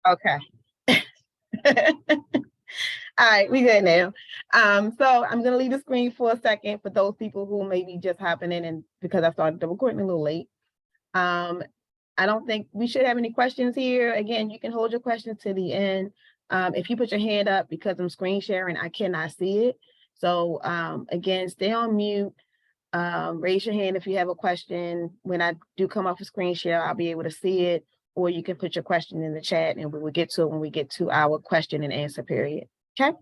Okay. All right, we good now. So I'm gonna leave the screen for a second for those people who may be just hopping in, and because I started the recording a little late. I don't think we should have any questions here. Again, you can hold your questions to the end. If you put your hand up, because I'm screen sharing, I cannot see it. So again, stay on mute. Raise your hand if you have a question. When I do come off a screen share, I'll be able to see it, or you can put your question in the chat and we will get to it when we get to our question and answer period. Okay.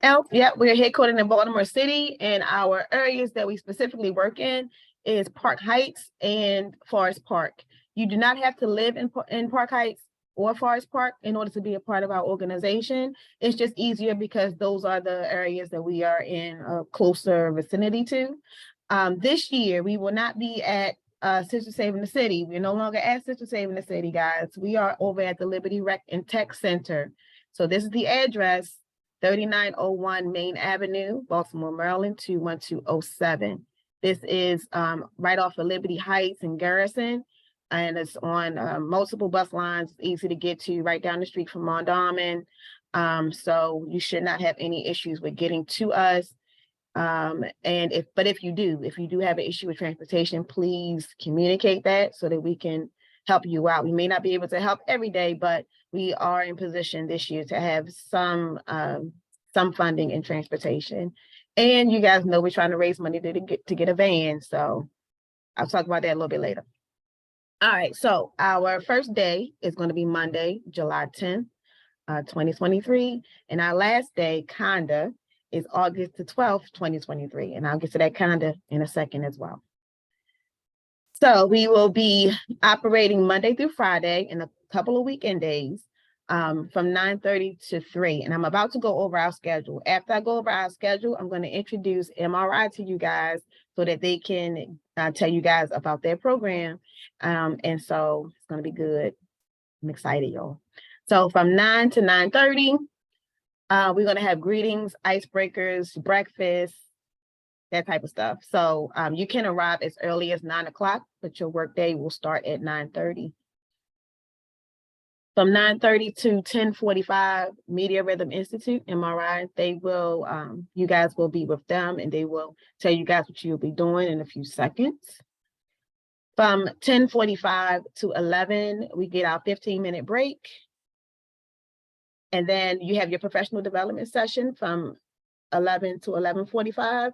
We're headquartered in Baltimore City, and our areas that we specifically work in is Park Heights and Forest Park. You do not have to live in Park Heights or Forest Park in order to be a part of our organization. It's just easier because those are the areas that we are in a closer vicinity to. This year, we will not be at Sister Saving the City. We're no longer at Sister Saving the City, guys. We are over at the Liberty Rec and Tech Center. So this is the address, 3901 Main Avenue, Baltimore, Maryland, 21207. This is right off of Liberty Heights and Garrison, and it's on multiple bus lines. It's easy to get to, right down the street from Mondawmin. So you should not have any issues with getting to us. And if you do have an issue with transportation, please communicate that so that we can help you out. We may not be able to help every day, but we are in position this year to have some funding in transportation. And you guys know we're trying to raise money to get a van. So I'll talk about that a little bit later. All right, so our first day is going to be Monday, July 10th, 2023. And our last day, kinda, is August the 12th, 2023. And I'll get to that kinda in a second as well. So we will be operating Monday through Friday and a couple of weekend days from 9:30 to 3. And I'm about to go over our schedule. After I go over our schedule, I'm going to introduce MRI to you guys so that they can tell you guys about their program. And so it's going to be good. I'm excited, y'all. So from 9 to 9:30, we're going to have greetings, icebreakers, breakfast, that type of stuff. So you can arrive as early as 9 o'clock, but your workday will start at 9:30. From 9:30 to 10:45, Media Rhythm Institute, MRI, they will, you guys will be with them and they will tell you guys what you'll be doing in a few seconds. From 10:45 to 11, we get our 15-minute break. And then you have your professional development session from 11 to 11:45.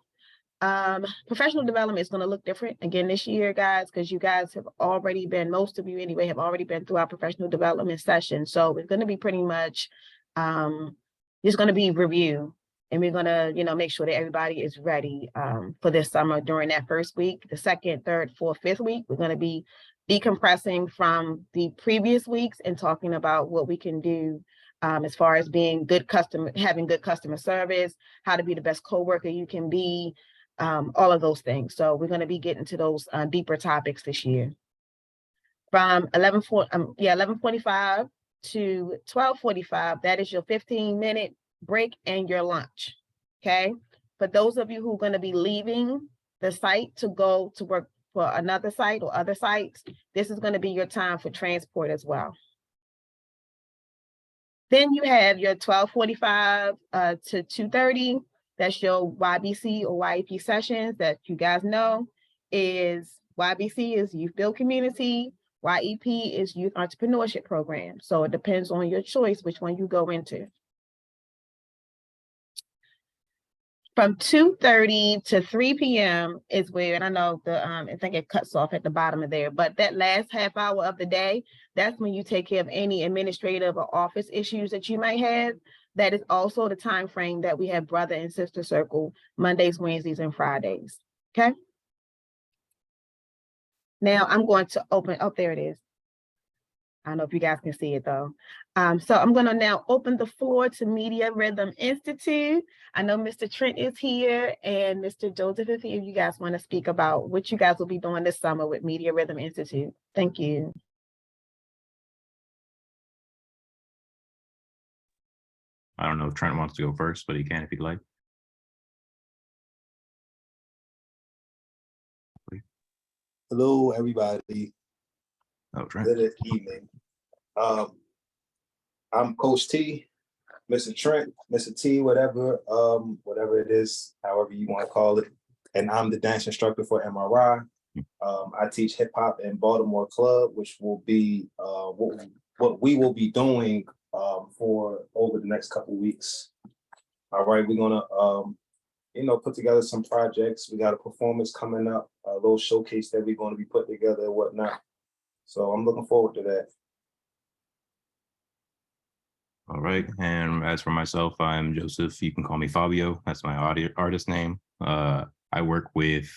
Professional development is going to look different again this year, guys, because you guys have already been, most of you anyway, have already been through our professional development session. So it's going to be pretty much, it's going to be review, and we're going to, make sure that everybody is ready for this summer during that first week. The second, third, fourth, fifth week, we're going to be decompressing from the previous weeks and talking about what we can do as far as being having good customer service, how to be the best coworker you can be, all of those things. So we're going to be getting to those deeper topics this year. From 11:45 to 12:45, that is your 15-minute break and your lunch. Okay. For those of you who are going to be leaving the site to go to work for another site or other sites, this is going to be your time for transport as well. Then you have your 12:45 to 2:30. That's your YBC or YEP sessions that you guys know. YBC is Youth Build Community. YEP is Youth Entrepreneurship Program. So it depends on your choice which one you go into. From 2:30 to 3 p.m. is where, and I know I think it cuts off at the bottom of there, but that last half hour of the day, that's when you take care of any administrative or office issues that you might have. That is also the time frame that we have Brother and Sister Circle Mondays, Wednesdays, and Fridays. Okay. Now I'm going to open, oh, there it is. I don't know if you guys can see it though. So I'm going to now open the floor to Media Rhythm Institute. I know Mr. Trent is here and Mr. Joseph is here. You guys want to speak about what you guys will be doing this summer with Media Rhythm Institute. Thank you. I don't know if Trent wants to go first, but he can if he'd like. Hello, everybody. Oh, Trent. Good evening. I'm Coach T, Mr. Trent, Mr. T, whatever it is, however you want to call it. And I'm the dance instructor for MRI. I teach hip hop in Baltimore Club, which will be what we will be doing for over the next couple weeks. All right, we're gonna put together some projects. We got a performance coming up, a little showcase that we're going to be putting together and whatnot. So I'm looking forward to that. All right. And as for myself, I'm Joseph. You can call me Fabio. That's my artist name. I work with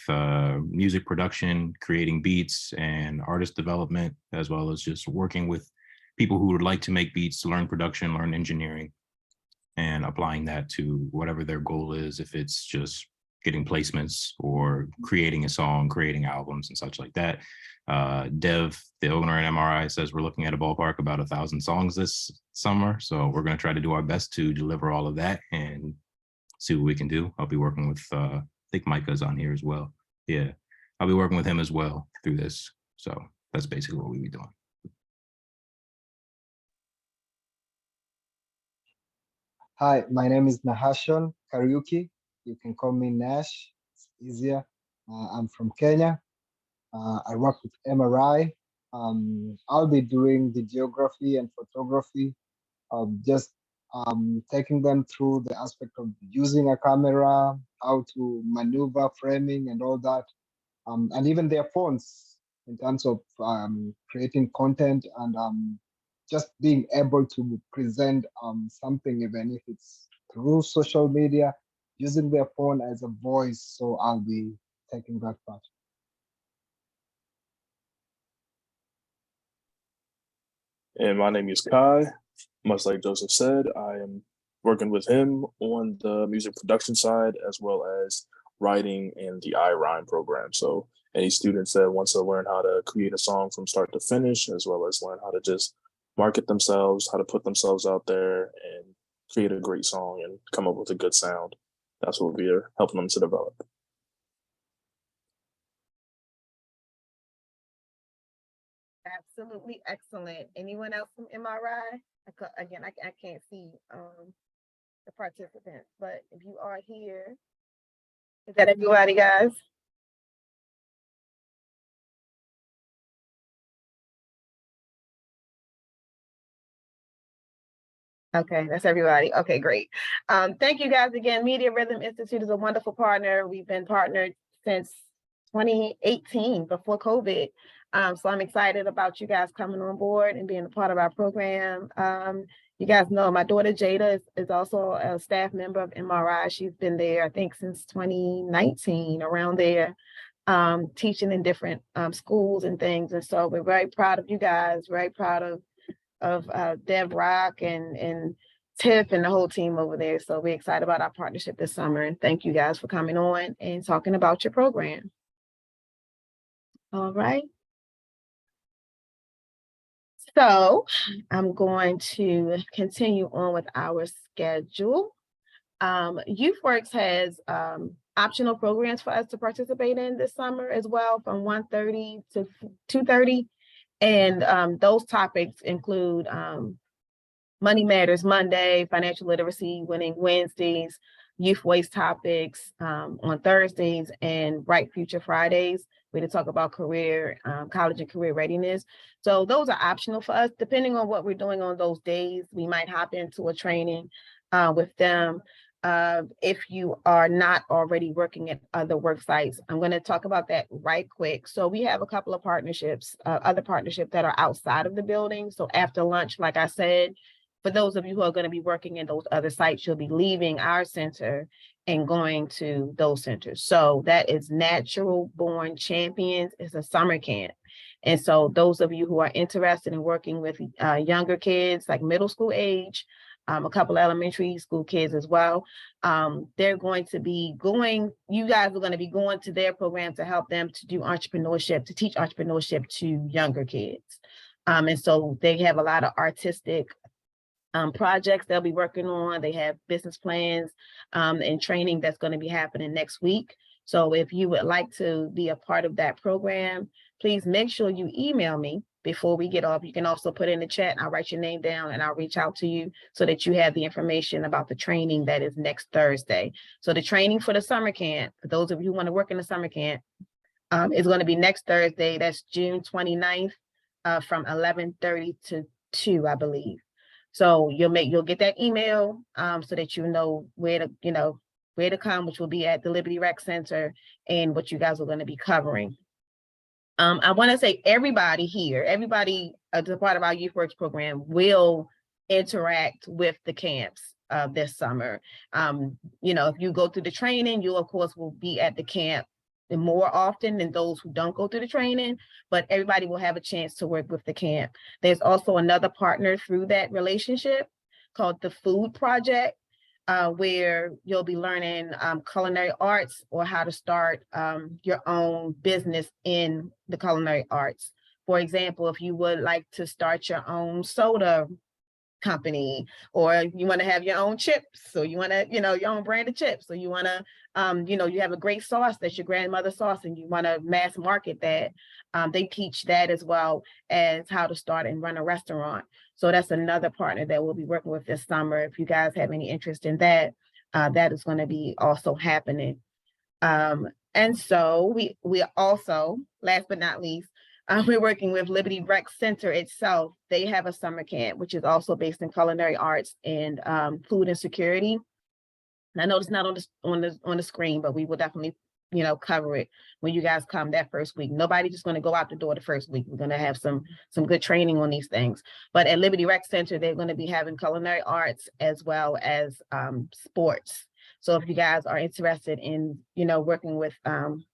music production, creating beats, and artist development, as well as just working with people who would like to make beats, learn production, learn engineering, and applying that to whatever their goal is, if it's just getting placements or creating a song, creating albums and such like that. Dev, the owner at MRI, says we're looking at a ballpark about 1,000 songs this summer. So we're going to try to do our best to deliver all of that and see what we can do. I'll be working with, I think Micah's on here as well. Yeah, I'll be working with him as well through this. So that's basically what we'll be doing. Hi, my name is Nahashon Kariuki. You can call me Nash, it's easier. I'm from Kenya. I work with MRI. I'll be doing the geography and photography, just taking them through the aspect of using a camera, how to maneuver framing and all that, and even their phones in terms of creating content and just being able to present something, even if it's through social media, using their phone as a voice. So I'll be taking that part. And my name is Kai. Much like Joseph said, I am working with him on the music production side, as well as writing in the iRhyme program. So any students that wants to learn how to create a song from start to finish, as well as learn how to just market themselves, how to put themselves out there and create a great song and come up with a good sound. That's what we are helping them to develop. Absolutely excellent. Anyone else from MRI? Again, I can't see the participants, but if you are here, is that everybody, guys? Okay, that's everybody. Okay, great. Thank you guys again. Media Rhythm Institute is a wonderful partner. We've been partnered since 2018, before COVID. So I'm excited about you guys coming on board and being a part of our program. You guys know my daughter Jada is also a staff member of MRI. She's been there, I think, since 2019, around there, teaching in different schools and things. And so we're very proud of you guys, very proud of Deb Rock and Tiff and the whole team over there. So we're excited about our partnership this summer. And thank you guys for coming on and talking about your program. All right. So I'm going to continue on with our schedule. Youthworks has optional programs for us to participate in this summer as well, from 1:30 to 2:30. And those topics include Money Matters Monday, Financial Literacy Winning Wednesdays, Youth Waste Topics on Thursdays, and Bright Future Fridays. We to talk about career, college and career readiness. So those are optional for us. Depending on what we're doing on those days, we might hop into a training with them. If you are not already working at other work sites, I'm going to talk about that right quick. So we have a couple of partnerships, other partnerships that are outside of the building. So after lunch, like I said, for those of you who are going to be working in those other sites, you'll be leaving our center and going to those centers. So that is Natural Born Champions. It's a summer camp. And so those of you who are interested in working with younger kids, like middle school age, a couple of elementary school kids as well, they're going to be going, you guys are going to be going to their program to help them to do entrepreneurship, to teach entrepreneurship to younger kids. And so they have a lot of artistic projects they'll be working on. They have business plans and training that's going to be happening next week. So if you would like to be a part of that program, please make sure you email me before we get off. You can also put in the chat, I'll write your name down and I'll reach out to you so that you have the information about the training that is next Thursday. So the training for the summer camp, for those of you who want to work in the summer camp, is going to be next Thursday. That's June 29th from 11:30 to 2, I believe. So you'll get that email so that you know where to come, which will be at the Liberty Rec Center, and what you guys are going to be covering. I want to say everybody as a part of our Youthworks program will interact with the camps this summer. If you go through the training, you of course will be at the camp more often than those who don't go through the training, but everybody will have a chance to work with the camp. There's also another partner through that relationship called the Food Project, where you'll be learning culinary arts or how to start your own business in the culinary arts. For example, if you would like to start your own soda company, or you want to have your own chips, or you want to, your own brand of chips, or you want to, you have a great sauce that's your grandmother's sauce and you want to mass market that, they teach that as well as how to start and run a restaurant. So that's another partner that we'll be working with this summer. If you guys have any interest in that, that is going to be also happening. And so we also, last but not least, we're working with Liberty Rec Center itself. They have a summer camp, which is also based in culinary arts and food insecurity. And I know it's not on the screen, but we will definitely, cover it when you guys come that first week. Nobody's just going to go out the door the first week. We're going to have some good training on these things. But at Liberty Rec Center, they're going to be having culinary arts as well as sports. So if you guys are interested in, working with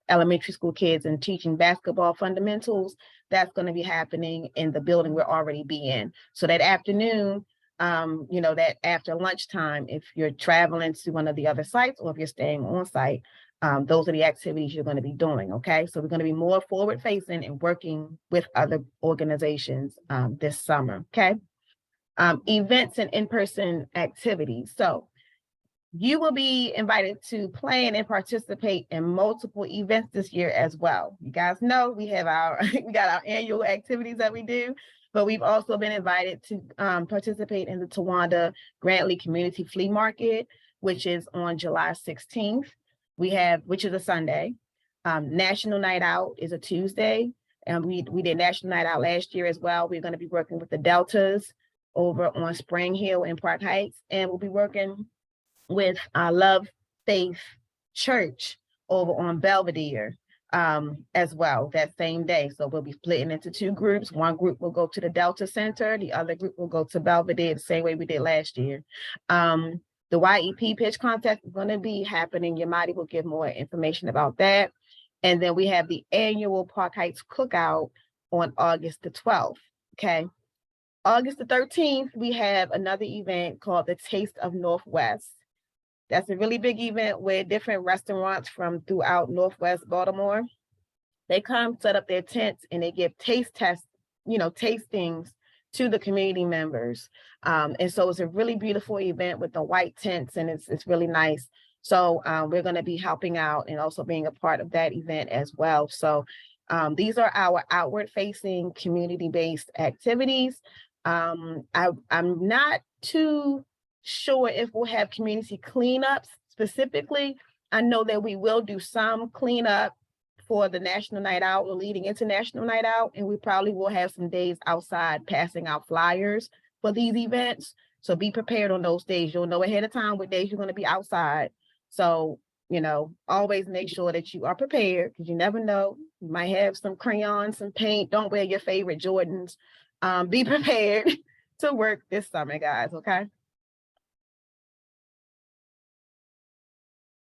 elementary school kids and teaching basketball fundamentals, that's going to be happening in the building we're already in. So that afternoon, that after lunchtime, if you're traveling to one of the other sites or if you're staying on site, those are the activities you're going to be doing. Okay, so we're going to be more forward facing and working with other organizations this summer. Okay, events and in-person activities. So you will be invited to plan and participate in multiple events this year as well. You guys know we got our annual activities that we do, but we've also been invited to participate in the Towanda Grantley Community Flea Market, which is on July 16th. Which is a Sunday. National Night Out is a Tuesday, and we did National Night Out last year as well. We're going to be working with the Deltas over on Spring Hill in Park Heights, and we'll be working with Love Faith Church over on Belvedere as well that same day. So we'll be splitting into two groups. One group will go to the Delta Center. The other group will go to Belvedere the same way we did last year. The YEP pitch contest is going to be happening. Yamadi will give more information about that. And then we have the annual Park Heights Cookout on August the 12th. Okay. August the 13th, we have another event called the Taste of Northwest. That's a really big event where different restaurants from throughout Northwest Baltimore, they come set up their tents and they give tastings to the community members. And so it's a really beautiful event with the white tents, and it's really nice. So we're going to be helping out and also being a part of that event as well. So these are our outward facing community-based activities. I'm not too sure if we'll have community cleanups specifically. I know that we will do some cleanup for the National Night Out or leading into National Night Out, and we probably will have some days outside passing out flyers for these events. So be prepared on those days. You'll know ahead of time what days you're going to be outside. So, always make sure that you are prepared, because you never know. You might have some crayons, some paint. Don't wear your favorite Jordans. Be prepared to work this summer, guys, okay?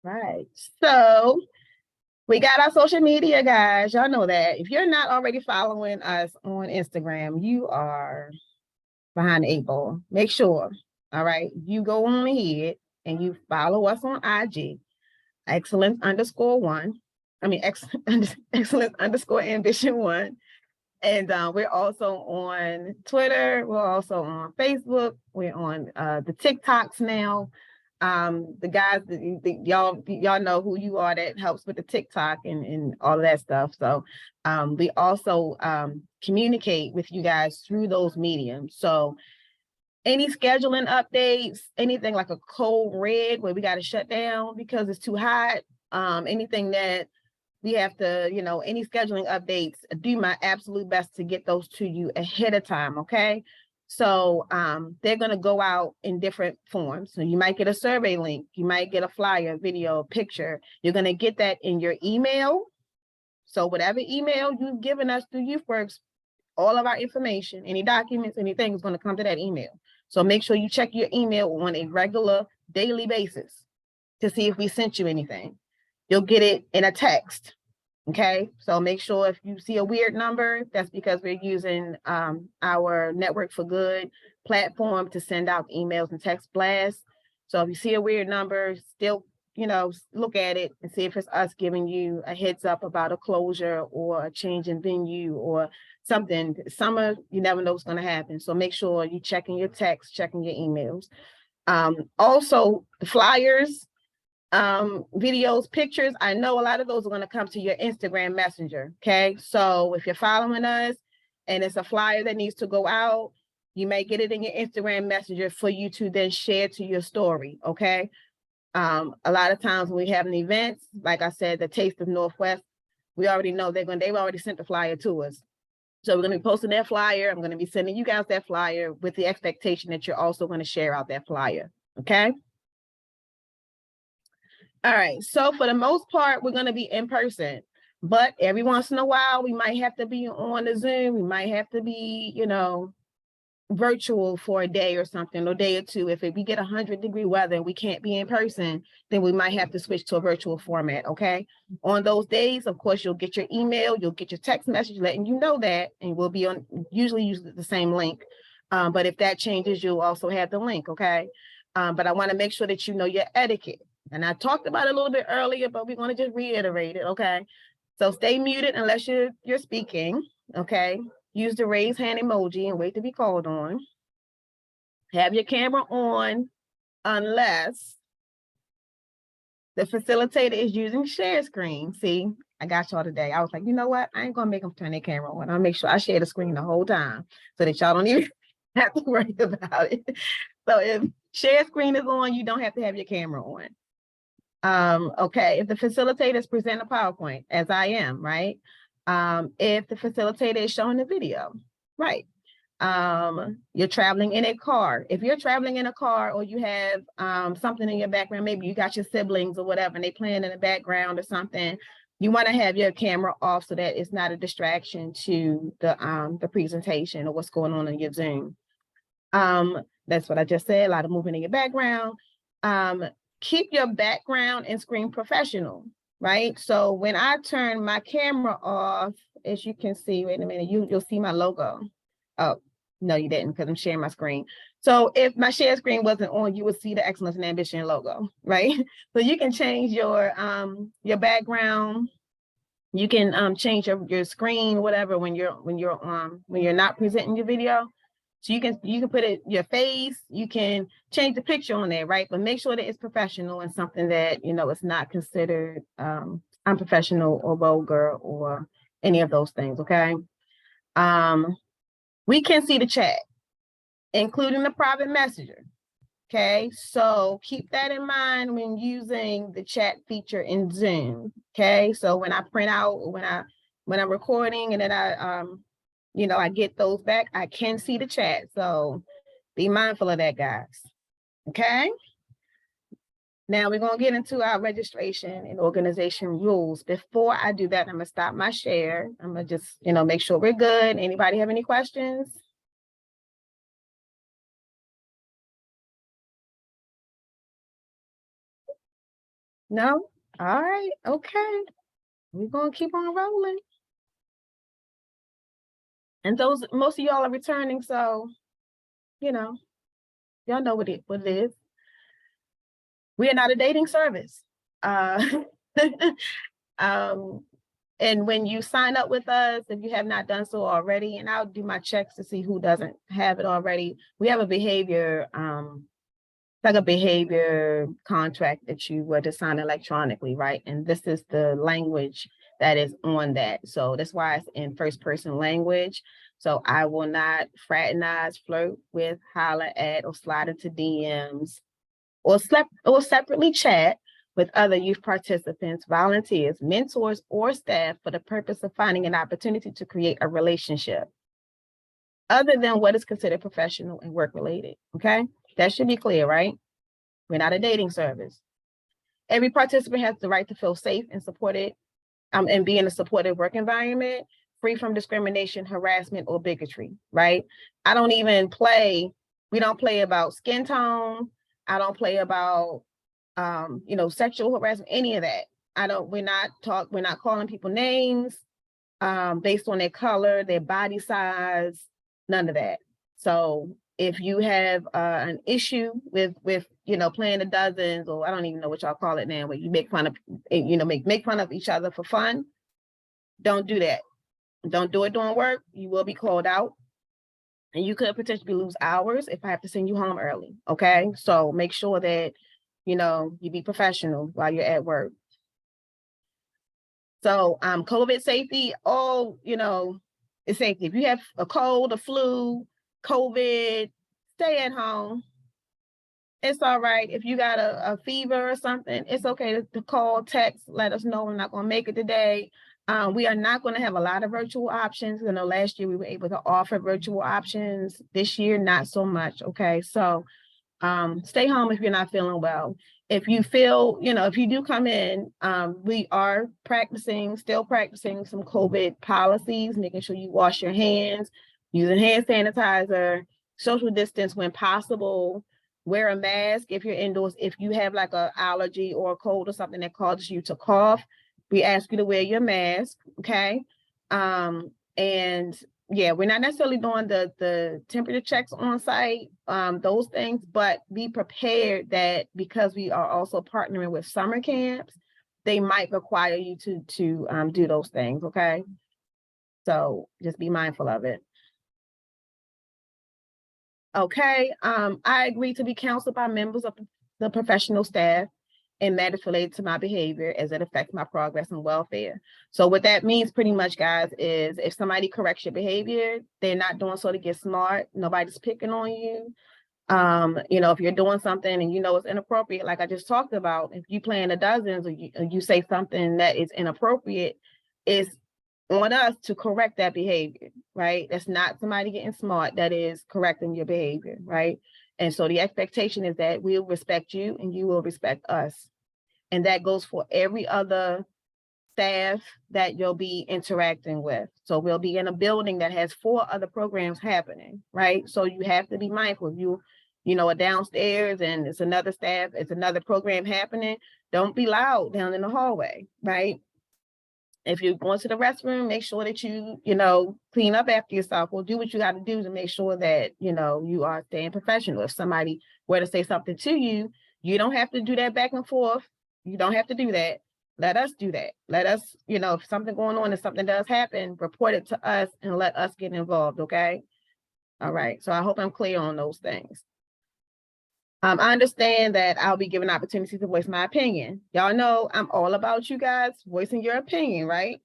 Right. So we got our social media, guys. Y'all know that. If you're not already following us on Instagram, you are behind the 8 ball. Make sure, all right, you go on ahead and you follow us on IG, excellence_1. excellence_ambition1. And we're also on Twitter. We're also on Facebook. We're on the TikToks now. The guys, y'all know who you are that helps with the TikTok and all of that stuff. So we also communicate with you guys through those mediums. So any scheduling updates, anything like a code red where we got to shut down because it's too hot, anything that we have to, any scheduling updates, do my absolute best to get those to you ahead of time, okay? So they're going to go out in different forms. So you might get a survey link, you might get a flyer, video, picture. You're going to get that in your email. So whatever email you've given us through Youthworks, all of our information, any documents, anything is going to come to that email. So make sure you check your email on a regular daily basis to see if we sent you anything. You'll get it in a text. Okay, so make sure if you see a weird number, that's because we're using our Network for Good platform to send out emails and text blasts. So if you see a weird number, still, look at it and see if it's us giving you a heads up about a closure or a change in venue or something. Summer, you never know what's going to happen. So make sure you're checking your texts, checking your emails. Also, the flyers, videos, pictures, I know a lot of those are going to come to your Instagram Messenger. Okay, so if you're following us and it's a flyer that needs to go out, you may get it in your Instagram Messenger for you to then share to your story. Okay, a lot of times when we have an event, like I said, the Taste of Northwest, we already know they've already sent the flyer to us. So we're going to be posting that flyer. I'm going to be sending you guys that flyer with the expectation that you're also going to share out that flyer. Okay. All right, so for the most part, we're going to be in person, but every once in a while, we might have to be on the Zoom. We might have to be, virtual for a day or something, or a day or two. If we get 100-degree weather and we can't be in person, then we might have to switch to a virtual format, okay? On those days, of course, you'll get your email, you'll get your text message letting you know that, and we'll be on usually the same link. But if that changes, you'll also have the link, okay? But I want to make sure that you know your etiquette. And I talked about it a little bit earlier, but we're going to just reiterate it, okay? So stay muted unless you're speaking, okay? Use the raise hand emoji and wait to be called on. Have your camera on unless the facilitator is using share screen. See, I got y'all today. I was like, you know what? I ain't going to make them turn their camera on. I'll make sure I share the screen the whole time so that y'all don't even have to worry about it. So if share screen is on, you don't have to have your camera on. Okay, if the facilitator is presenting a PowerPoint, as I am, right? If the facilitator is showing the video, right? You're traveling in a car. If you're traveling in a car or you have something in your background, maybe you got your siblings or whatever, and they playing in the background or something, you want to have your camera off so that it's not a distraction to the presentation or what's going on in your Zoom. That's what I just said, a lot of movement in your background. Keep your background and screen professional, right? So when I turn my camera off, as you can see, wait a minute, you'll see my logo. Oh, no, you didn't, because I'm sharing my screen. So if my share screen wasn't on, you would see the Excellence and Ambition logo, right? So you can change your background. You can change your screen, whatever, when you're not presenting your video. So you can put it your face, you can change the picture on there, right? But make sure that it's professional and something that, it's not considered unprofessional or vulgar or any of those things, okay? We can see the chat, including the private messenger, okay? So keep that in mind when using the chat feature in Zoom, okay? So when I print out, when I'm recording and then I get those back, I can see the chat. So be mindful of that, guys. Okay. Now we're going to get into our registration and organization rules. Before I do that, I'm going to stop my share. I'm going to just, make sure we're good. Anybody have any questions? No? All right. Okay. We're going to keep on rolling. And most of y'all are returning, so, y'all know what it is. We are not a dating service. And when you sign up with us, if you have not done so already, and I'll do my checks to see who doesn't have it already, we have a behavior, like a behavior contract that you were to sign electronically, right? And this is the language that is on that. So that's why it's in first person language. So I will not fraternize, flirt with, holler at, or slide into DMs, or separately chat with other youth participants, volunteers, mentors, or staff for the purpose of finding an opportunity to create a relationship other than what is considered professional and work related. Okay, that should be clear, right? We're not a dating service. Every participant has the right to feel safe and supported, and be in a supportive work environment, free from discrimination, harassment, or bigotry, right? I don't even play, we don't play about skin tone. I don't play about, sexual harassment, any of that. We're not calling people names based on their color, their body size, none of that. So if you have an issue with playing the dozens, or I don't even know what y'all call it now, where you make fun of, make fun of each other for fun, don't do that. Don't do it during work. You will be called out, and you could potentially lose hours if I have to send you home early. Okay, so make sure that you be professional while you're at work. So COVID safety, it's safety. If you have a cold, a flu, COVID, stay at home. It's all right. If you got a fever or something, it's okay to call, text, let us know I'm not going to make it today. We are not going to have a lot of virtual options. Last year we were able to offer virtual options. This year, not so much. Okay, so stay home if you're not feeling well. If you feel, if you do come in, we are still practicing some COVID policies, making sure you wash your hands, using hand sanitizer, social distance when possible, wear a mask if you're indoors. If you have like an allergy or a cold or something that causes you to cough, we ask you to wear your mask, okay? And yeah, we're not necessarily doing the temperature checks on site, those things, but be prepared that because we are also partnering with summer camps, they might require you to do those things, okay? So just be mindful of it. Okay, I agree to be counseled by members of the professional staff in matters related to my behavior as it affects my progress and welfare. So what that means pretty much, guys, is if somebody corrects your behavior, they're not doing so to get smart. Nobody's picking on you. If you're doing something and it's inappropriate, like I just talked about, if you play in the dozens or you say something that is inappropriate, it's on us to correct that behavior, right? That's not somebody getting smart, that is correcting your behavior, right? And so the expectation is that we'll respect you and you will respect us. And that goes for every other staff that you'll be interacting with. So we'll be in a building that has 4 other programs happening, right? So you have to be mindful. If you are downstairs and it's another staff, it's another program happening, don't be loud down in the hallway, right? If you're going to the restroom, make sure that you clean up after yourself, or do what you got to do to make sure that, you are staying professional. If somebody were to say something to you, you don't have to do that back and forth. You don't have to do that. Let us do that. Let us, if something going on and something does happen, report it to us and let us get involved, okay? All right, so I hope I'm clear on those things. I understand that I'll be given opportunity to voice my opinion. Y'all know I'm all about you guys voicing your opinion, right?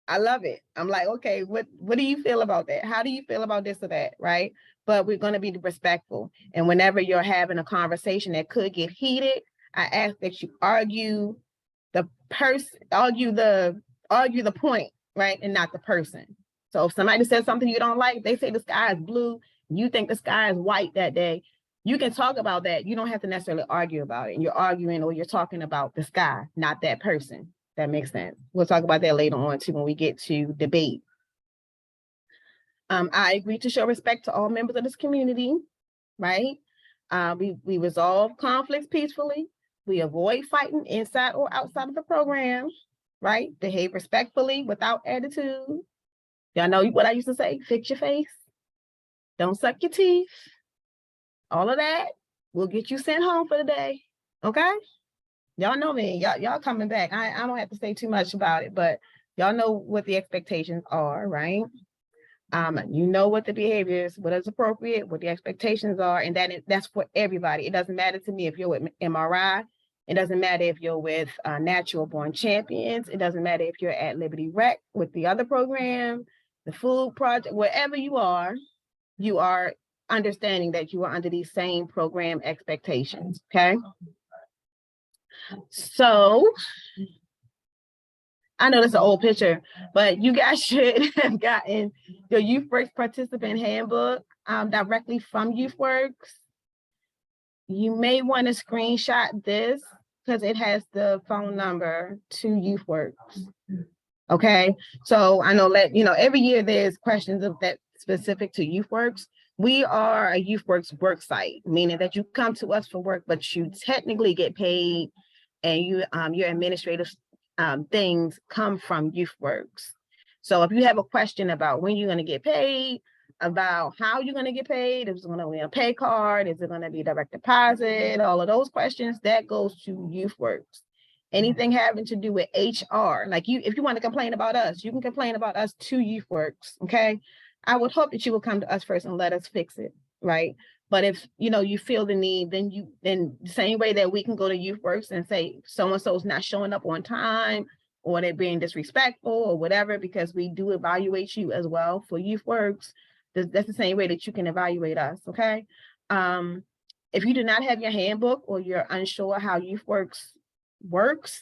I love it. I'm like, okay, what do you feel about that? How do you feel about this or that, right? But we're going to be respectful. And whenever you're having a conversation that could get heated, I ask that you argue the point, right? And not the person. So if somebody says something you don't like, they say the sky is blue, you think the sky is white that day, you can talk about that. You don't have to necessarily argue about it. And you're arguing or you're talking about the sky, not that person. That makes sense. We'll talk about that later on too when we get to debate. I agree to show respect to all members of this community, right? We resolve conflicts peacefully. We avoid fighting inside or outside of the program, right? Behave respectfully without attitude. Y'all know what I used to say, fix your face. Don't suck your teeth. All of that will get you sent home for the day, okay? Y'all know me, y'all coming back. I don't have to say too much about it, but y'all know what the expectations are, right? You know what the behavior is, what is appropriate, what the expectations are, and that's for everybody. It doesn't matter to me if you're with MRI, It doesn't matter if you're with Natural Born Champions. It doesn't matter if you're at Liberty Rec with the other program, the food project, wherever you are understanding that you are under these same program expectations, okay? So, I know this is an old picture, but you guys should have gotten your Youthworks Participant Handbook directly from Youthworks. You may want to screenshot this because it has the phone number to Youthworks. Okay, so I know every year there's questions of that specific to Youthworks. We are a Youthworks work site, meaning that you come to us for work, but you technically get paid, and your administrative things come from Youthworks. So if you have a question about when you're going to get paid, about how you're going to get paid, if it's going to be a pay card, is it going to be direct deposit, all of those questions, that goes to Youthworks. Anything having to do with HR, like if you want to complain about us, you can complain about us to Youthworks, okay? I would hope that you will come to us first and let us fix it, right? But if you feel the need, then the same way that we can go to Youthworks and say so-and-so is not showing up on time, or they're being disrespectful or whatever, because we do evaluate you as well for Youthworks. That's the same way that you can evaluate us, okay? If you do not have your handbook or you're unsure how Youthworks works,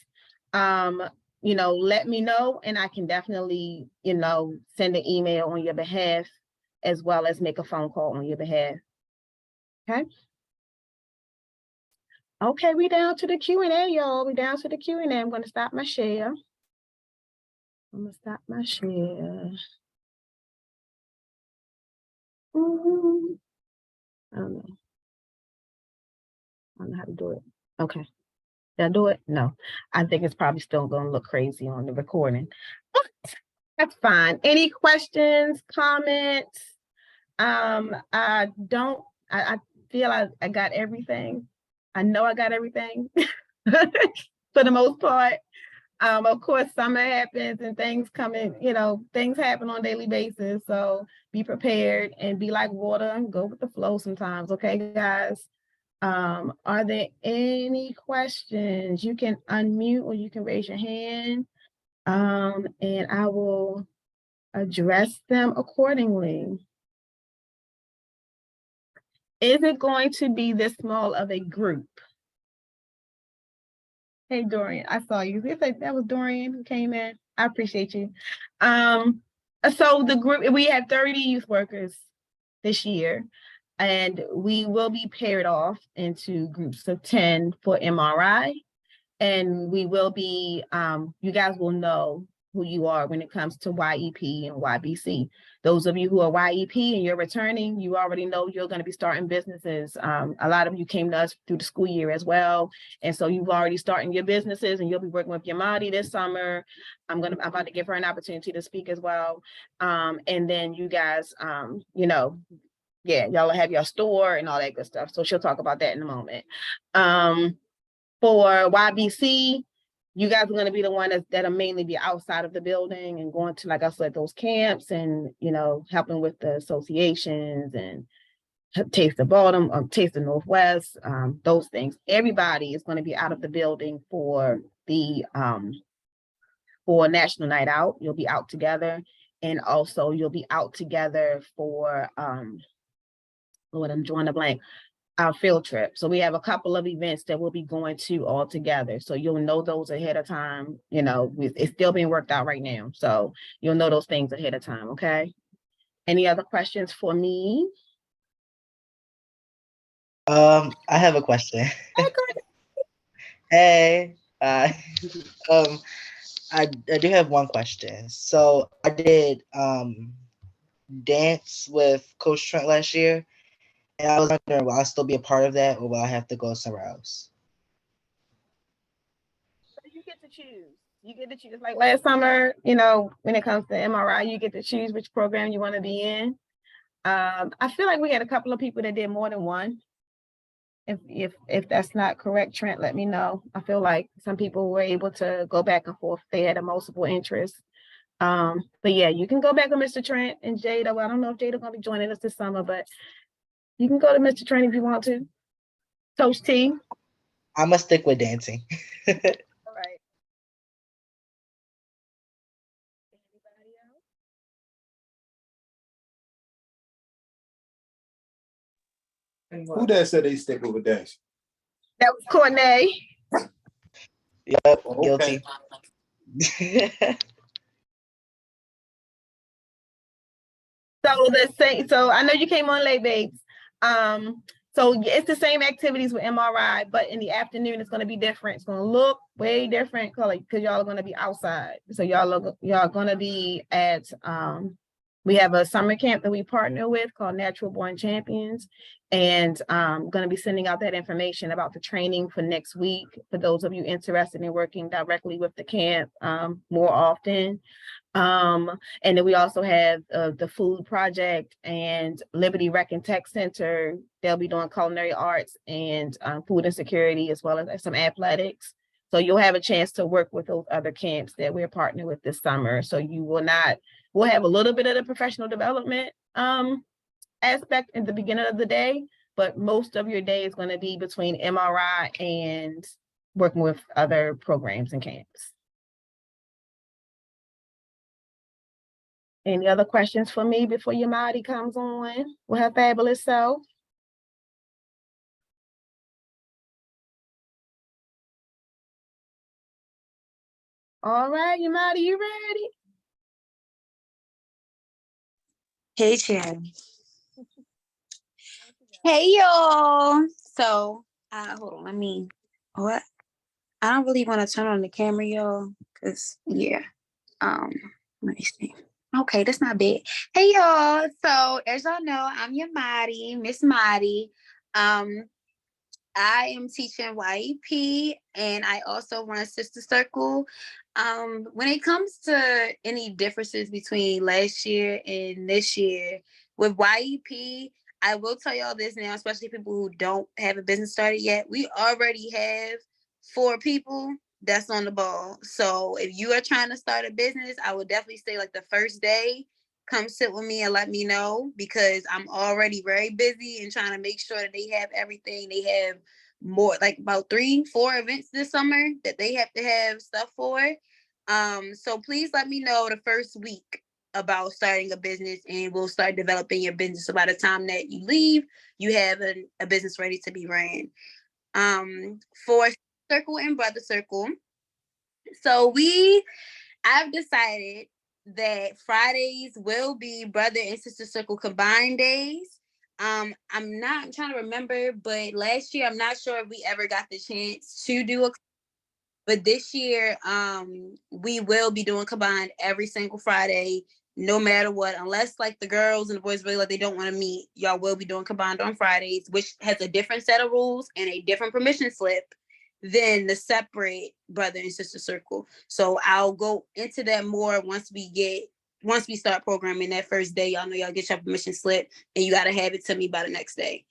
let me know, and I can definitely, send an email on your behalf, as well as make a phone call on your behalf. Okay, we down to the Q&A, y'all. We down to the Q&A. I'm going to stop my share. I don't know how to do it. Okay. Did I do it? No. I think it's probably still going to look crazy on the recording. But that's fine. Any questions, comments? I feel I got everything. I know I got everything for the most part. Of course, summer happens and things come in, things happen on a daily basis. So be prepared and be like water and go with the flow sometimes. Okay, guys. Are there any questions? You can unmute or you can raise your hand, and I will address them accordingly. Is it going to be this small of a group? Hey, Dorian, I saw you. That was Dorian who came in. I appreciate you. So the group, we have 30 youth workers this year, and we will be paired off into groups of 10 for MRI. And we will be, you guys will know who you are when it comes to YEP and YBC. Those of you who are YEP and you're returning, you already know you're going to be starting businesses. A lot of you came to us through the school year as well. And so you've already starting your businesses, and you'll be working with Yamadi this summer. I'm about to give her an opportunity to speak as well. And then you guys, y'all will have your store and all that good stuff. So she'll talk about that in a moment. For YBC, you guys are going to be the one that'll mainly be outside of the building and going to, like I said, those camps and, helping with the associations and Taste of Baltimore, Taste of Northwest, those things. Everybody is going to be out of the building for the for National Night Out. You'll be out together, and also you'll be out together for I'm drawing a blank. Our field trip. So we have a couple of events that we'll be going to all together. So you'll know those ahead of time. It's still being worked out right now. So you'll know those things ahead of time. Okay. Any other questions for me? I have a question. Hey, I do have one question. So I did dance with Coach Trent last year. And I was wondering, will I still be a part of that, or will I have to go somewhere else? So you get to choose. You get to choose. Like last summer, when it comes to MRI, you get to choose which program you want to be in. I feel like we had a couple of people that did more than one. If that's not correct, Trent, let me know. I feel like some people were able to go back and forth. They had a multiple interest. But yeah, you can go back with Mr. Trent and Jada. Well, I don't know if Jada's going to be joining us this summer, but you can go to Mr. Trent if you want to. Coach T. I'm gonna stick with dancing. All right. Anybody else? Who that said they stick with dance? That was Cornay. Yep, Okay. guilty. So I know you came on late, babes. So it's the same activities with MRI, but in the afternoon it's going to be different. It's going to look way different because y'all are going to be outside. So y'all going to be at we have a summer camp that we partner with called Natural Born Champions, and going to be sending out that information about the training for next week for those of you interested in working directly with the camp more often. And then we also have the food project and Liberty Rec and Tech Center. They'll be doing culinary arts and food insecurity, as well as some athletics. So you'll have a chance to work with those other camps that we're partnering with this summer. So we'll have a little bit of the professional development aspect at the beginning of the day, but most of your day is going to be between MRI and working with other programs and camps. Any other questions for me before Yamadi comes on with her fabulous self? All right, Yamadi, you ready? Hey, Sharon. Hey, y'all. So, hold on. What? I don't really want to turn on the camera, y'all, because, yeah. Let me see. Okay, that's not bad. Hey, y'all. So, as y'all know, I'm your Miss Madi. I am teaching YEP, and I also run Sister Circle. When it comes to any differences between last year and this year, with YEP, I will tell y'all this now, especially people who don't have a business started yet. We already have 4 people that's on the ball. So if you are trying to start a business, I would definitely say like the first day, come sit with me and let me know, because I'm already very busy and trying to make sure that they have everything. They have more, like about 3-4 events this summer that they have to have stuff for. So please let me know the first week about starting a business, and we'll start developing your business. So by the time that you leave, you have a business ready to be ran. For Circle and Brother Circle, so I've decided that Fridays will be Brother and Sister Circle combined days. I'm trying to remember, but last year, I'm not sure if we ever got the chance to do but this year, we will be doing combined every single Friday, no matter what, unless like the girls and the boys really like they don't want to meet. Y'all will be doing combined on Fridays, which has a different set of rules and a different permission slip than the separate Brother and Sister Circle. So I'll go into that more once we start programming that first day. Y'all know y'all get your permission slip, and you got to have it to me by the next day.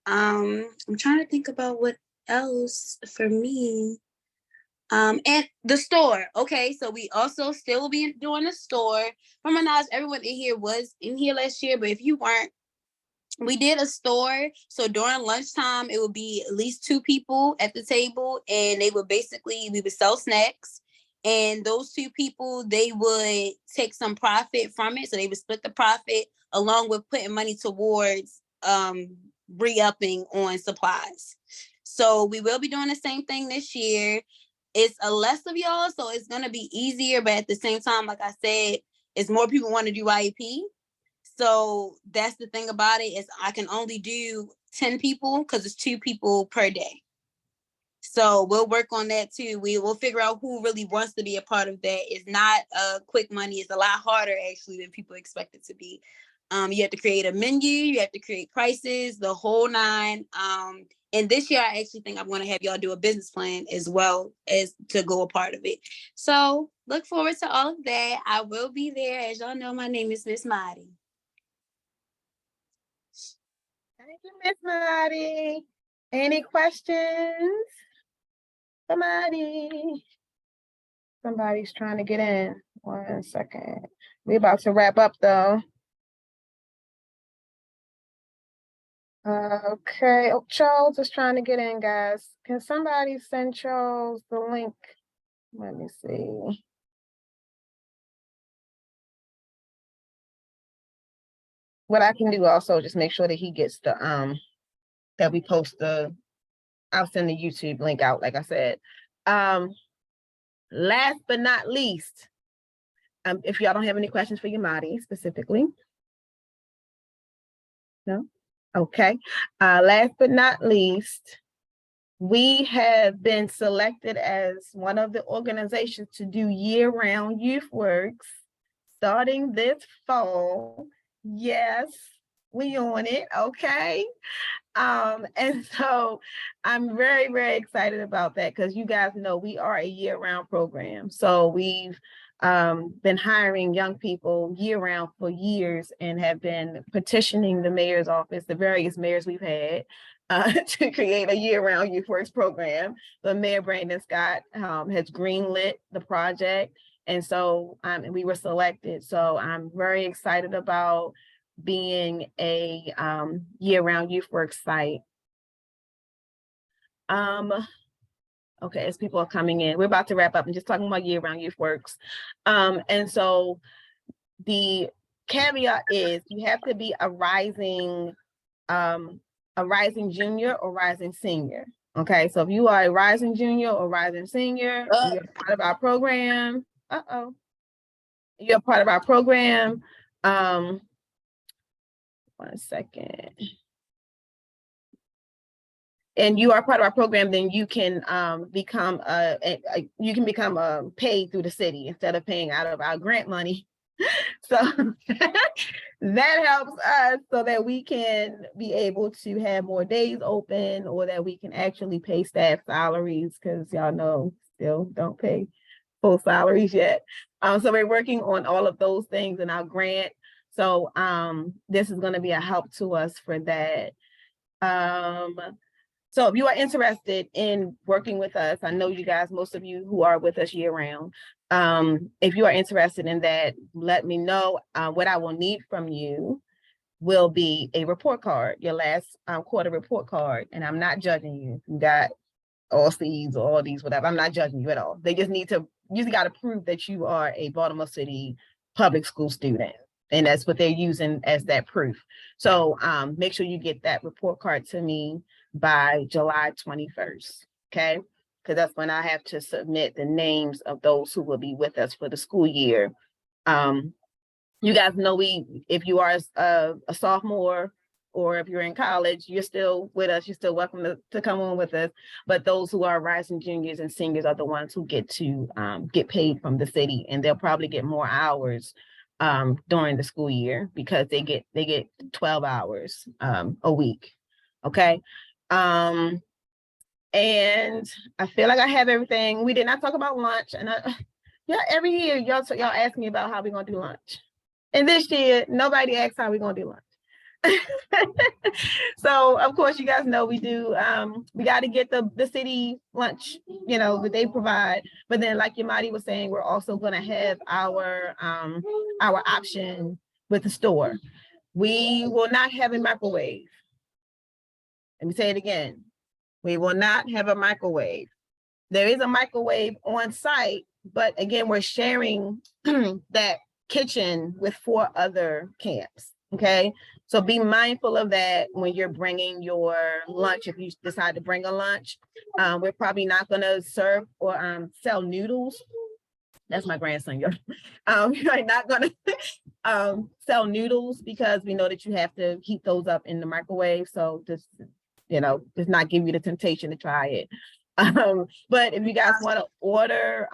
I'm trying to think about what else for me. And the store. Okay, so we also still will be doing the store. From my knowledge, everyone in here was in here last year, but if you weren't, we did a store. So during lunchtime, it would be at least 2 people at the table, and we would sell snacks. And those 2 people, they would take some profit from it. So they would split the profit along with putting money towards re-upping on supplies. So we will be doing the same thing this year. It's a less of y'all, so it's gonna be easier, but at the same time, like I said, it's more people want to do IEP. So that's the thing about it, is I can only do 10 people because it's 2 people per day. So we'll work on that too. We will figure out who really wants to be a part of that. It's not quick money. It's a lot harder actually than people expect it to be. You have to create a menu, you have to create prices, the whole 9. And this year, I actually think I'm going to have y'all do a business plan as well as to go a part of it. So look forward to all of that. I will be there. As y'all know, my name is Miss Madi. Thank you, Miss Madi. Any questions? Somebody's trying to get in. 1 second. We're about to wrap up though. Okay. Oh, Charles is trying to get in, guys. Can somebody send Charles the link? Let me see. What I can do also, just make sure that he gets the, that we post I'll send the YouTube link out, like I said. Last but not least, if y'all don't have any questions for Yamadi specifically. No? Okay. Last but not least, we have been selected as one of the organizations to do year-round Youthworks starting this fall. Yes, we on it, okay? And so I'm very, very excited about that because you guys know we are a year-round program. So we've been hiring young people year-round for years and have been petitioning the mayor's office, the various mayors we've had, to create a year-round Youthworks program. But Mayor Brandon Scott has greenlit the project. And so we were selected. So I'm very excited about being a year-round Youthworks site. Okay, as people are coming in, we're about to wrap up and just talking about year-round Youthworks. And so the caveat is you have to be a rising junior or rising senior. Okay, so if you are a rising junior or rising senior, you're part of our program. You're part of our program. 1 second. And you are part of our program, then you can become paid through the city instead of paying out of our grant money. So that helps us so that we can be able to have more days open, or that we can actually pay staff salaries, because y'all know still don't pay full salaries yet. So we're working on all of those things in our grant. So this is going to be a help to us for that. So if you are interested in working with us, I know you guys, most of you who are with us year round, if you are interested in that, let me know. What I will need from you will be a report card, your last quarter report card. And I'm not judging you. You got all C's or all these, whatever. I'm not judging you at all. They just need to, you just got to prove that you are a Baltimore City public school student. And that's what they're using as that proof. So make sure you get that report card to me by July 21st, okay? Because that's when I have to submit the names of those who will be with us for the school year. You guys know if you are a sophomore, or if you're in college, you're still with us, you're still welcome to come on with us. But those who are rising juniors and seniors are the ones who get to get paid from the city, and they'll probably get more hours during the school year because they get 12 hours a week. Okay. And I feel like I have everything. We did not talk about lunch, and every year y'all ask me about how we're gonna do lunch. And this year, nobody asked how we're gonna do lunch. So of course, you guys know we do. We got to get the city lunch, that they provide. But then, like Yamadi was saying, we're also going to have our option with the store. We will not have a microwave. Let me say it again. We will not have a microwave. There is a microwave on site, but again, we're sharing that kitchen with 4 other camps. Okay, so be mindful of that when you're bringing your lunch. If you decide to bring a lunch, we're probably not going to serve or sell noodles. That's my grandson. You're not going to sell noodles because we know that you have to heat those up in the microwave. So just not give you the temptation to try it. But if you guys want to order,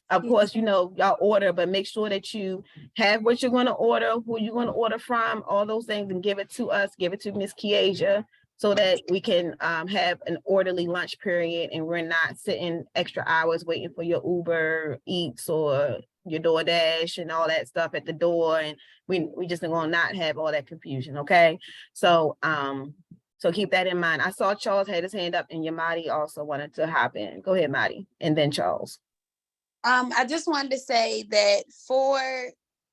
of course, y'all order, but make sure that you have what you're going to order, who you're going to order from, all those things, and give it to us, give it to Miss Kiasia, so that we can have an orderly lunch period, and we're not sitting extra hours waiting for your Uber Eats or your DoorDash and all that stuff at the door. And we just are going to not have all that confusion. Okay. So, so keep that in mind. I saw Charles had his hand up, and Yamadi also wanted to hop in. Go ahead, Madi, and then Charles. I just wanted to say that for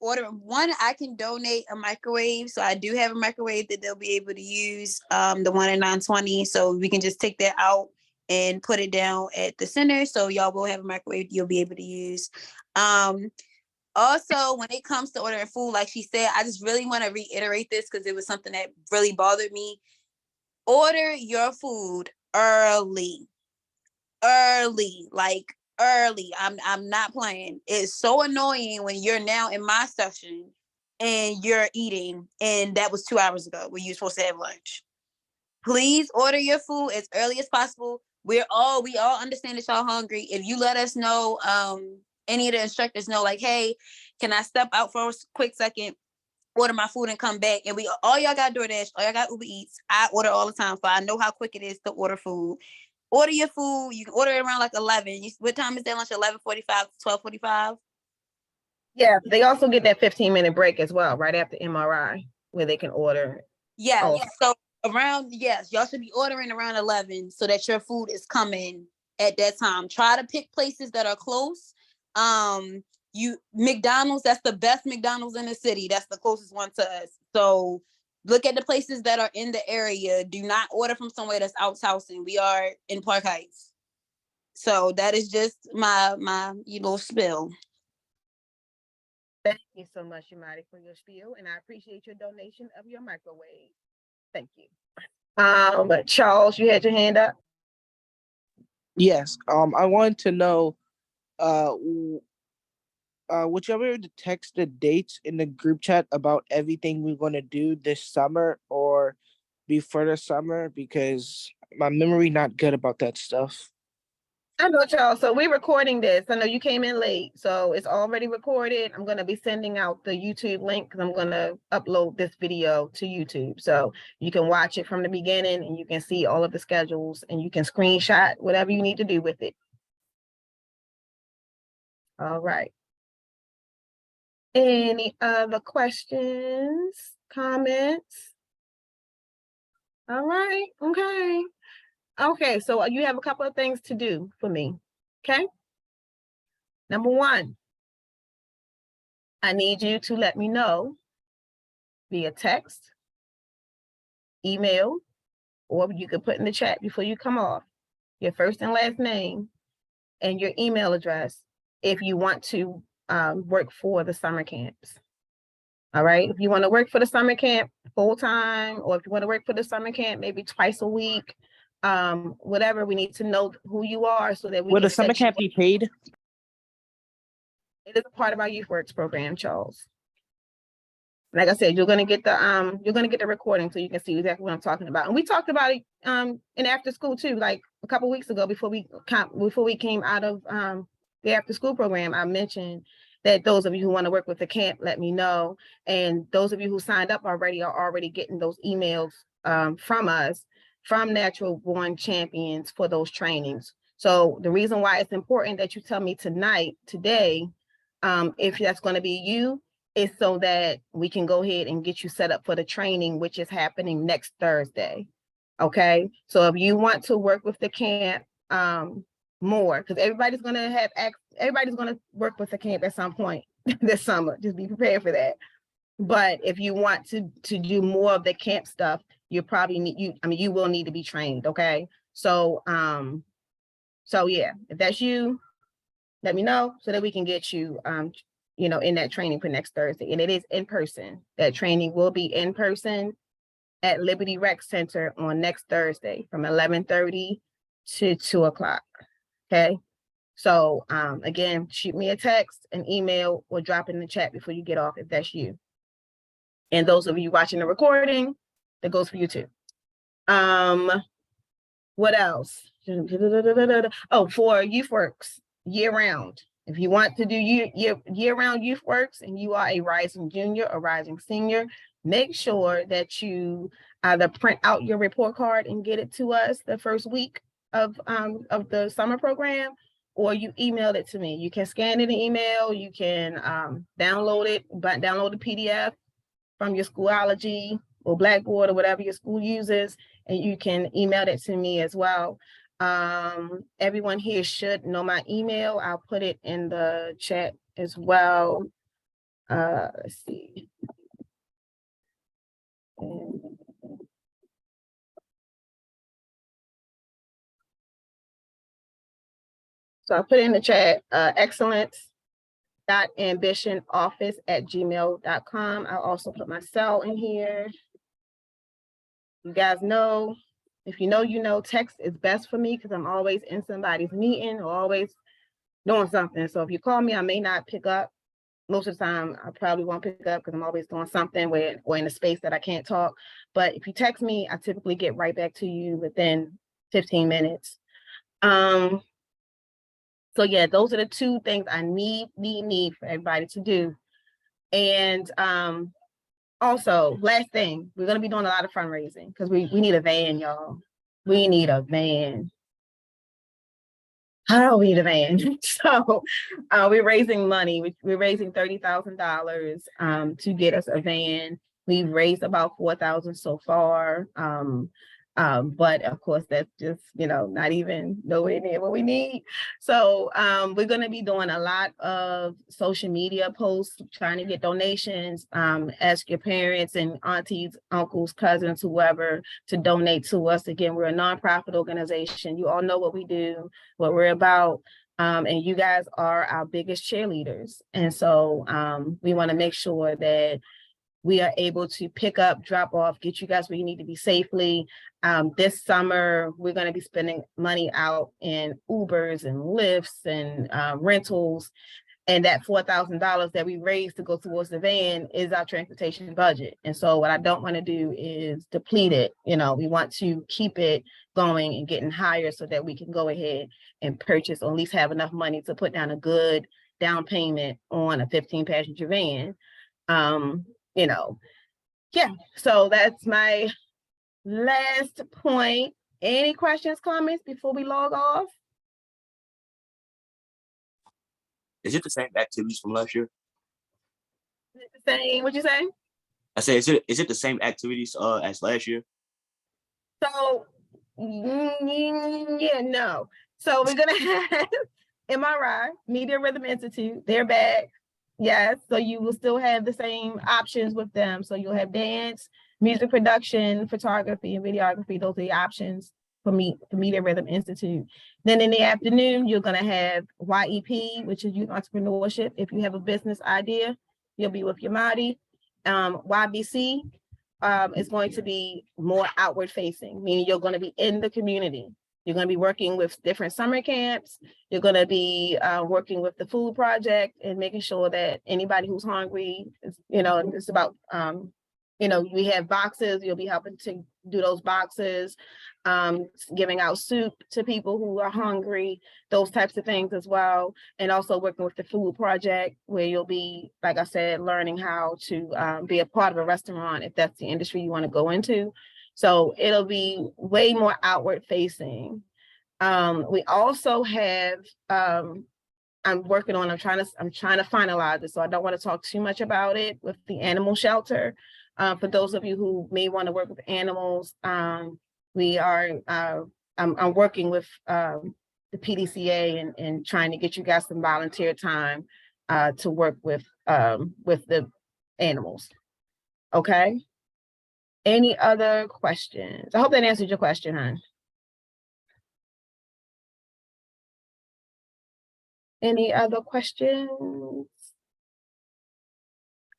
order one, I can donate a microwave. So I do have a microwave that they'll be able to use, the one at 920. So we can just take that out and put it down at the center. So y'all will have a microwave you'll be able to use. Also, when it comes to ordering food, like she said, I just really want to reiterate this because it was something that really bothered me. Order your food early. Like early. I'm not playing. It's so annoying when you're now in my section and you're eating, and that was 2 hours ago when you were supposed to have lunch. Please order your food as early as possible. We all understand that y'all hungry. If you let us know, any of the instructors know, like, hey, can I step out for a quick second, order my food and come back? And all y'all got DoorDash, all y'all got Uber Eats. I order all the time, so I know how quick it is to order food. Order your food. You can order it around like 11. What time is that lunch? 11:45 to 12:45? Yeah, they also get that 15-minute break as well, right after MRI, where they can order. Yeah, so yes, y'all should be ordering around 11 so that your food is coming at that time. Try to pick places that are close. McDonald's, that's the best McDonald's in the city. That's the closest one to us. So look at the places that are in the area. Do not order from somewhere that's outhousing. We are in Park Heights. So that is just my little spill. Thank you so much, Yamadi, for your spiel, and I appreciate your donation of your microwave. Thank you. But Charles, you had your hand up. Yes. I wanted to know, would you ever able to text the dates in the group chat about everything we're going to do this summer or before the summer? Because my memory not good about that stuff. I know, Charles. So we're recording this. I know you came in late, so it's already recorded. I'm going to be sending out the YouTube link because I'm going to upload this video to YouTube. So you can watch it from the beginning and you can see all of the schedules and you can screenshot whatever you need to do with it. All right. Any other questions, comments? All right. Okay. Okay, so you have a couple of things to do for me, okay? Number one, I need you to let me know via text, email, or you could put in the chat before you come off, your first and last name and your email address if you want to work for the summer camps. All right, if you want to work for the summer camp full-time, or if you want to work for the summer camp maybe twice a week, whatever, we need to know who you are so that we Will can the summer set you camp be paid? It is a part of our Youthworks program, Charles. Like I said, you're gonna get the recording so you can see exactly what I'm talking about. And we talked about it in after school too, like a couple weeks ago before we came out of the after school program. I mentioned that those of you who want to work with the camp, let me know. And those of you who signed up already are already getting those emails from us, from Natural Born Champions, for those trainings. So the reason why it's important that you tell me today, if that's going to be you, is so that we can go ahead and get you set up for the training, which is happening next Thursday. Okay, so if you want to work with the camp more, because everybody's going to work with the camp at some point this summer. Just be prepared for that. But if you want to do more of the camp stuff, you will need to be trained. Okay, so yeah, if that's you, let me know so that we can get you in that training for next Thursday. And it is in person. That training will be in person at Liberty Rec Center on next Thursday from 11:30 to 2 o'clock. Okay. So again, shoot me a text, an email, or drop it in the chat before you get off if that's you. And those of you watching the recording, that goes for you too. What else? Oh, for Youthworks year-round. If you want to do year-round Youthworks and you are a rising junior or rising senior, make sure that you either print out your report card and get it to us the first week of the summer program, or you email it to me. You can scan it in email, you can download the PDF from your Schoology or Blackboard or whatever your school uses, and you can email it to me as well. Everyone here should know my email. I'll put it in the chat as well. Let's see. So I put in the chat, excellence.ambitionoffice@gmail.com. I'll also put my cell in here. You guys know, if you know, you know, text is best for me because I'm always in somebody's meeting or always doing something. So if you call me, I may not pick up. Most of the time, I probably won't pick up because I'm always doing something where or in a space that I can't talk. But if you text me, I typically get right back to you within 15 minutes. So yeah, those are the two things I need for everybody to do. And also, last thing, we're gonna be doing a lot of fundraising because we need a van, y'all. We need a van. Oh, we need a van. So we're raising money. We're raising $30,000 to get us a van. We've raised about 4,000 so far. But of course, that's just, you know, not even nowhere near what we need. So we're going to be doing a lot of social media posts, trying to get donations. Ask your parents and aunties, uncles, cousins, whoever to donate to us. Again, we're a nonprofit organization. You all know what we do, what we're about. And you guys are our biggest cheerleaders. And so we want to make sure that we are able to pick up, drop off, get you guys where you need to be safely. This summer, we're going to be spending money out in Ubers and Lyfts and rentals. And that $4,000 that we raised to go towards the van is our transportation budget. And so what I don't want to do is deplete it. You know, we want to keep it going and getting higher so that we can go ahead and purchase or at least have enough money to put down a good down payment on a 15-passenger van. You know, yeah, so that's my last point. Any questions, comments before we log off? Is it the same activities from last year? Is it the same? What you say? I say, is it the same activities as last year? So, yeah, no. So we're gonna have MRI, Media Rhythm Institute. They're back. Yes, so you will still have the same options with them. So you'll have dance, music production, photography, and videography. Those are the options for the Media Rhythm Institute. Then in the afternoon, you're going to have YEP, which is Youth Entrepreneurship. If you have a business idea, you'll be with Yamadi. YBC is going to be more outward facing, meaning you're going to be in the community. You're going to be working with different summer camps. You're going to be working with the food project and making sure that anybody who's hungry, is, you know, it's about, you know, we have boxes. You'll be helping to do those boxes, giving out soup to people who are hungry, those types of things as well. And also working with the food project where you'll be, like I said, learning how to be a part of a restaurant if that's the industry you want to go into. So it'll be way more outward facing. We also have, I'm trying to finalize it. So I don't want to talk too much about it with the animal shelter. For those of you who may want to work with animals, I'm working with the PDCA and trying to get you guys some volunteer time to work with the animals. Okay. Any other questions? I hope that answered your question, hon. Any other questions?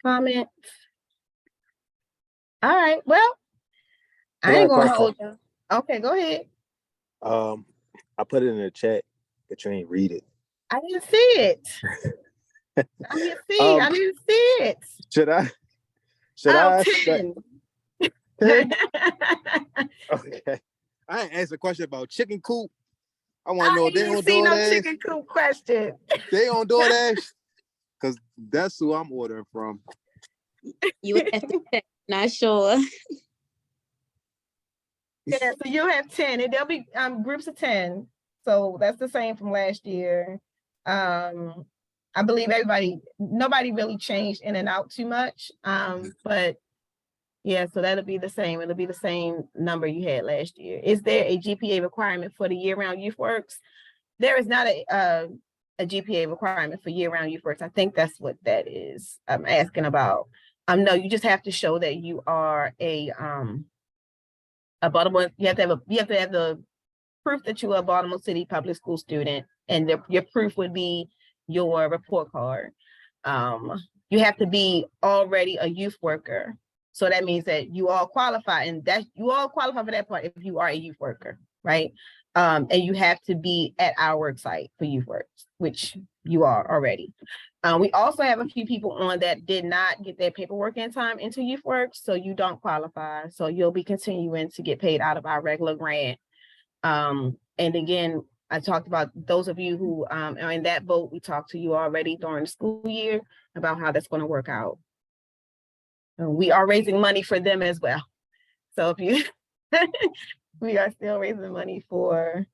Comments? All right, well, I ain't gonna hold you. Okay, go ahead. I put it in the chat, but you ain't read it. I didn't see it. I didn't see it. Should I? 10. Okay. I ain't asked a question about chicken coop. I want to know if they don't see do no that. chicken coop question. They don't do that because that's who I'm ordering from. You would have to check. Not sure. Yeah, so you'll have 10, and there'll be groups of 10. So that's the same from last year. I believe nobody really changed in and out too much. But yeah, so that'll be the same. It'll be the same number you had last year. Is there a GPA requirement for the year-round Youthworks? There is not a GPA requirement for year-round Youthworks. I think that's what that is. I'm asking about. No, you just have to show that you are a Baltimore. You have to have the proof that you are a Baltimore City public school student, and your proof would be your report card. You have to be already a youth worker. So that means that you all qualify, and that you all qualify for that part if you are a youth worker, right? And you have to be at our work site for Youthworks, which you are already. We also have a few people on that did not get their paperwork in time into Youthworks, so you don't qualify. So you'll be continuing to get paid out of our regular grant. And again, I talked about those of you who are in that boat. We talked to you already during the school year about how that's going to work out. And we are raising money for them as well. So if you, we are still raising money for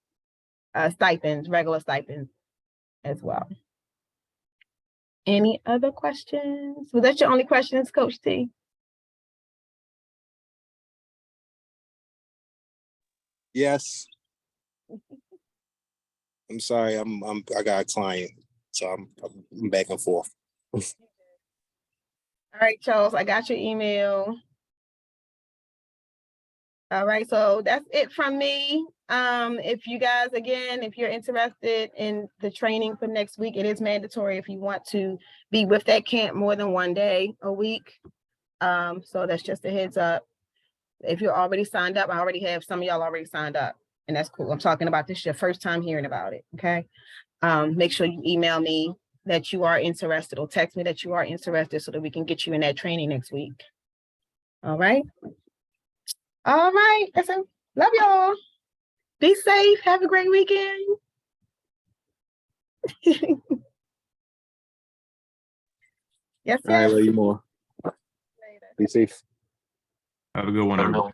stipends, regular stipends as well. Any other questions? Was that your only questions, Coach T? Yes. I'm sorry. I got a client, so I'm back and forth. All right, Charles, I got your email. All right, so that's it from me. If you guys, again, if you're interested in the training for next week, it is mandatory if you want to be with that camp more than one day a week. So that's just a heads up. If you're already signed up, I already have some of y'all already signed up, and that's cool. I'm talking about this your first time hearing about it, okay? Make sure you email me that you are interested or text me that you are interested so that we can get you in that training next week. All right. All right. Listen, love y'all. Be safe. Have a great weekend. Yes, All right, yes. love you more. Later. Be safe. Have a good one, everyone.